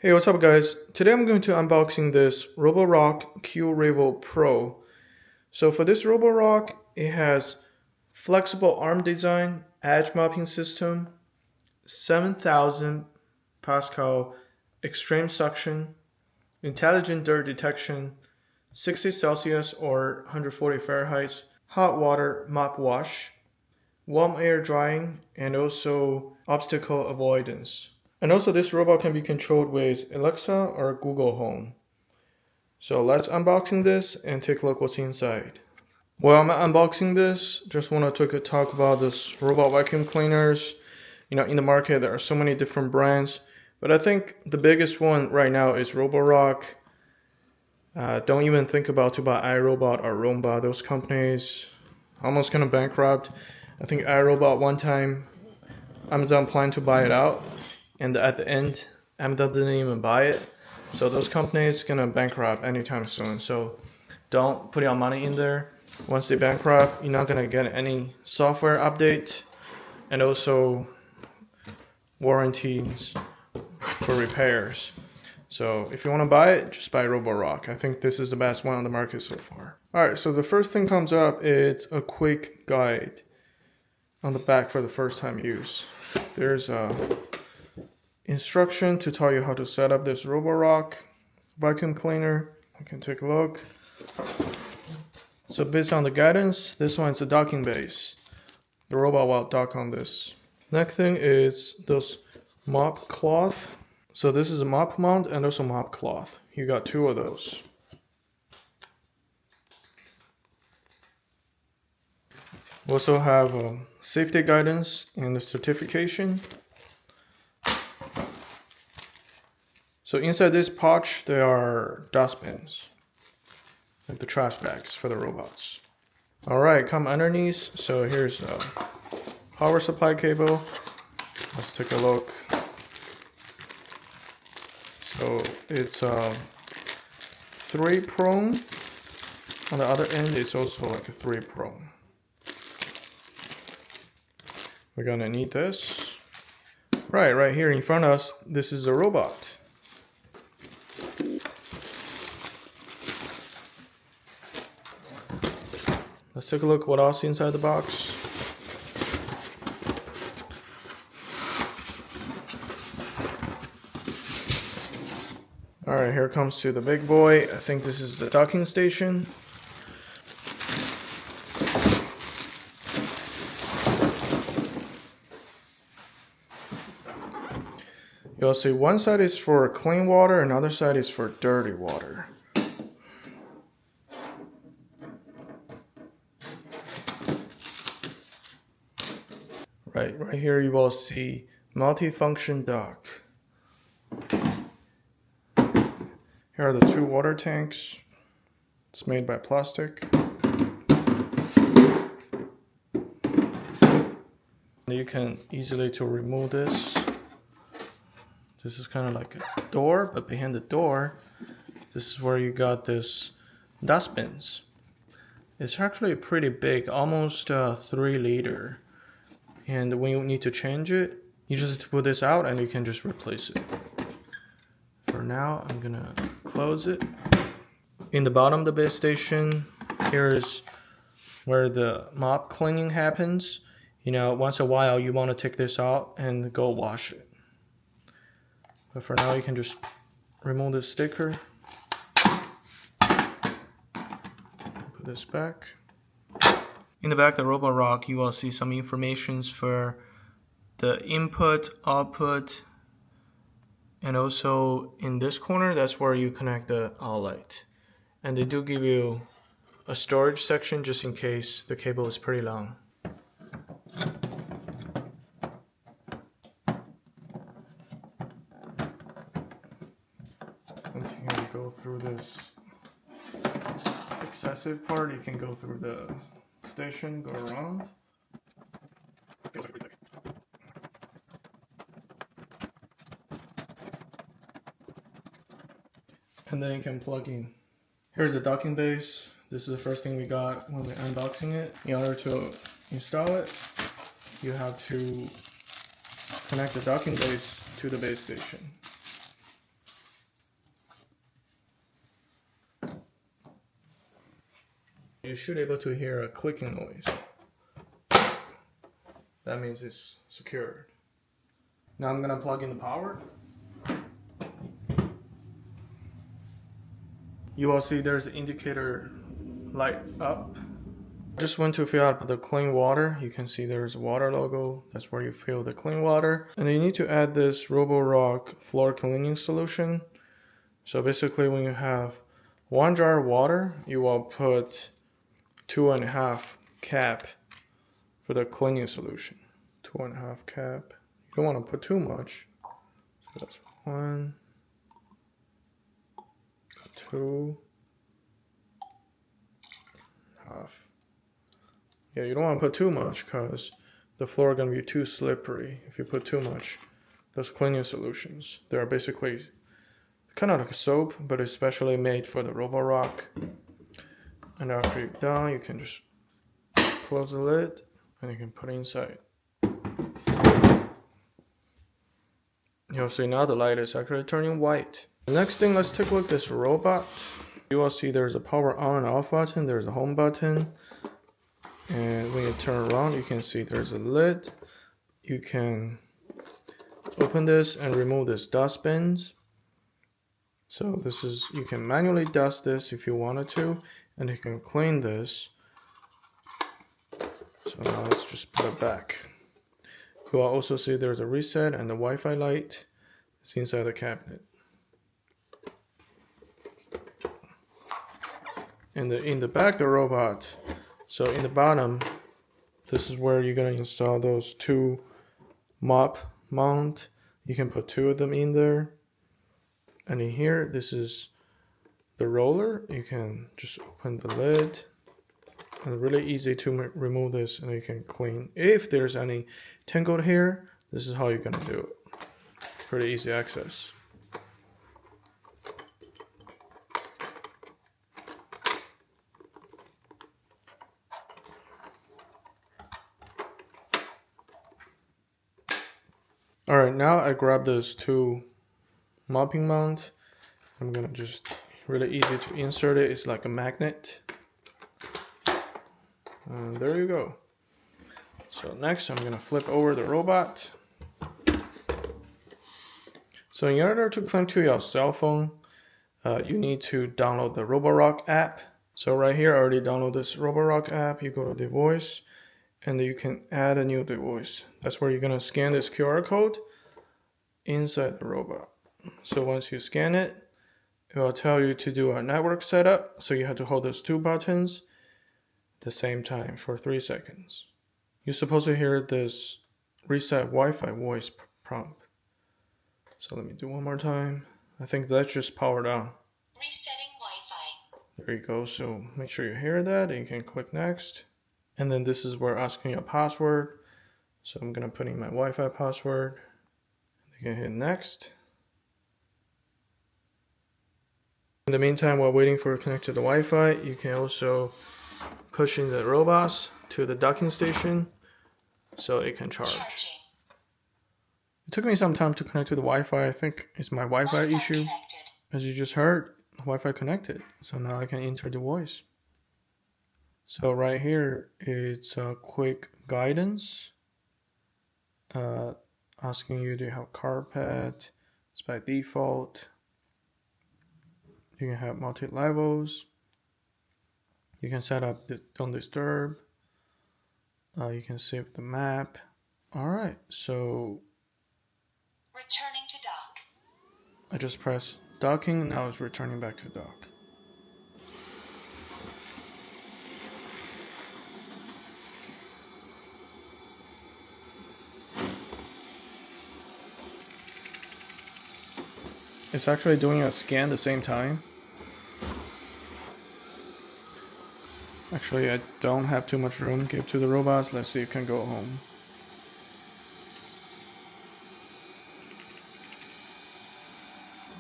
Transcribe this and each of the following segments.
Hey, what's up guys? Today I'm going to unboxing this Roborock Qrevo Pro. So for this Roborock, it has flexible arm design, edge mopping system, 7,000 Pascal extreme suction, intelligent dirt detection, 60 Celsius or 140 Fahrenheit, hot water mop wash, warm air drying, and also obstacle avoidance. And also this robot can be controlled with Alexa or Google Home. So let's unboxing this and take a look what's inside. While I'm unboxing this, just want to talk about this robot vacuum cleaners. In the market there are so many different brands, but I think the biggest one right now is Roborock. Don't even think about to buy iRobot or Roomba. Those companies almost gonna bankrupt. I think iRobot one time Amazon planned to buy it out, and at the end Amazon didn't even buy it. So those companies gonna bankrupt anytime soon. So don't put your money in there. Once they bankrupt, you're not gonna get any software update and also warranties for repairs. So if you want to buy it, just buy Roborock. I think this is the best one on the market so far. Alright, so the first thing comes up, it's a quick guide on the back for the first time use. There's a instruction to tell you how to set up this Roborock vacuum cleaner. You can take a look. So based on the guidance, this one's a docking base. The robot will dock on this. Next thing is this mop cloth. So this is a mop mount and also mop cloth. You got two of those. We also have a safety guidance and a certification. So inside this pouch, there are dustbins, like the trash bags for the robots. Alright, come underneath. So here's a power supply cable. Let's take a look. So it's 3-prong. On the other end, it's also like a 3-prong. We're gonna need this. Right here in front of us, this is a robot. Let's take a look what else inside the box. Alright, here comes to the big boy. I think this is the docking station. You'll see one side is for clean water, another side is for dirty water. Right here you will see multi-function dock. Here are the two water tanks. It's made by plastic. You can easily remove this. This is kind of like a door, but behind the door, this is where you got this dustbins. It's actually pretty big, almost 3 liter. And when you need to change it, you just put this out and you can just replace it. For now, I'm gonna close it. In the bottom of the base station, here's where the mop cleaning happens. Once in a while you want to take this out and go wash it. But for now, you can just remove the sticker. Put this back. In the back of the Roborock, you will see some information for the input, output, and also in this corner, that's where you connect the outlet. And they do give you a storage section just in case the cable is pretty long. Continue to go through this excessive part. You can go through the station, go around. And then you can plug in. Here's the docking base. This is the first thing we got when we're unboxing it. In order to install it, you have to connect the docking base to the base station. You should be able to hear a clicking noise. That means it's secured. Now I'm gonna plug in the power. You will see there's an indicator light up. Just went to fill out the clean water. You can see there's a water logo. That's where you fill the clean water. And then you need to add this Roborock floor cleaning solution. So basically when you have 1 jar of water, you will put 2.5 cap for the cleaning solution. 2.5 cap. You don't want to put too much. So that's 1, 2, half. Yeah, you don't want to put too much because the floor is going to be too slippery if you put too much. Those cleaning solutions, they're basically kind of like a soap, but especially made for the Roborock. And after you're done, you can just close the lid and you can put it inside. You'll see now the light is actually turning white. The next thing, let's take a look at this robot. You will see there's a power on and off button, there's a home button. And when you turn around, you can see there's a lid. You can open this and remove this dustbins. So this is, you can manually dust this if you wanted to, and you can clean this. So now let's just put it back. You will also see there's a reset and the Wi-Fi light. It's inside the cabinet. And in the back of the robot, so in the bottom, this is where you're gonna install those 2 mop mount. You can put 2 of them in there. And in here, this is the roller. You can just open the lid. And really easy to remove this, and you can clean. If there's any tangled hair, this is how you're gonna do it. Pretty easy access. Alright, now I grab those 2 mopping mount. I'm gonna just, really easy to insert it. It's like a magnet. And there you go. So next I'm gonna flip over the robot. So in order to connect to your cell phone, you need to download the Roborock app. So right here I already downloaded this Roborock app. You go to device and you can add a new device. That's where you're gonna scan this QR code inside the robot. So once you scan it, it will tell you to do a network setup. So you have to hold those 2 buttons at the same time for 3 seconds. You're supposed to hear this reset Wi-Fi voice prompt. So let me do one more time. I think that's just powered on. Resetting Wi-Fi. There you go. So make sure you hear that and you can click next. And then this is where asking a password. So I'm gonna put in my Wi-Fi password. You can hit next. In the meantime, while waiting for it to connect to the Wi-Fi, you can also push in the robots to the docking station so it can charge. It took me some time to connect to the Wi-Fi. I think it's my Wi-Fi issue. Connected. As you just heard, Wi-Fi connected. So now I can enter the voice. So right here, it's a quick guidance. Asking you to have carpet. It's by default. You can have multi-levels. You can set up the don't disturb. You can save the map. Alright, so Returning to dock. I just press docking, now it's returning back to dock. It's actually doing a scan at the same time. Actually, I don't have too much room to give to the robots. Let's see if it can go home.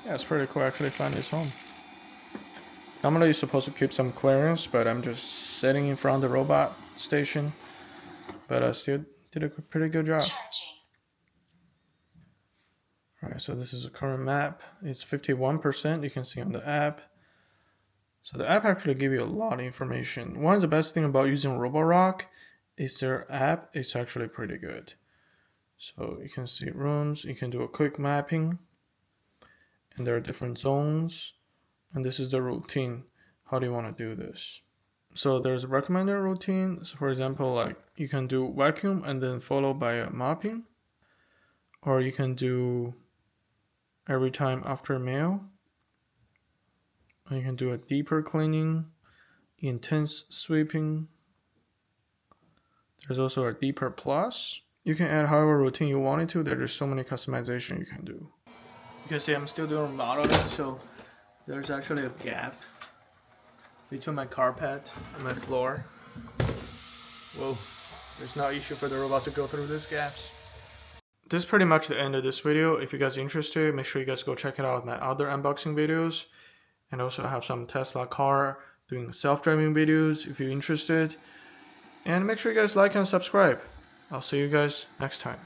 Yeah, it's pretty cool. I actually found its home. Normally you're supposed to keep some clearance, but I'm just sitting in front of the robot station. But I still did a pretty good job. Charging. Alright, so this is a current map. It's 51%, you can see on the app. So the app actually gives you a lot of information. One of the best thing about using Roborock is their app is actually pretty good. So you can see rooms, you can do a quick mapping, and there are different zones, and this is the routine. How do you want to do this? So there's recommended routine. So for example, like you can do vacuum and then followed by a mopping, or you can do every time after meal. And you can do a deeper cleaning, intense sweeping. There's also a deeper plus. You can add however routine you want it to. There's so many customization you can do. You can see I'm still doing modeling, so there's actually a gap between my carpet and my floor. Whoa, there's no issue for the robot to go through these gaps. This is pretty much the end of this video. If you guys are interested, make sure you guys go check it out my other unboxing videos. And also I have some Tesla car doing self-driving videos if you're interested. And make sure you guys like and subscribe. I'll see you guys next time.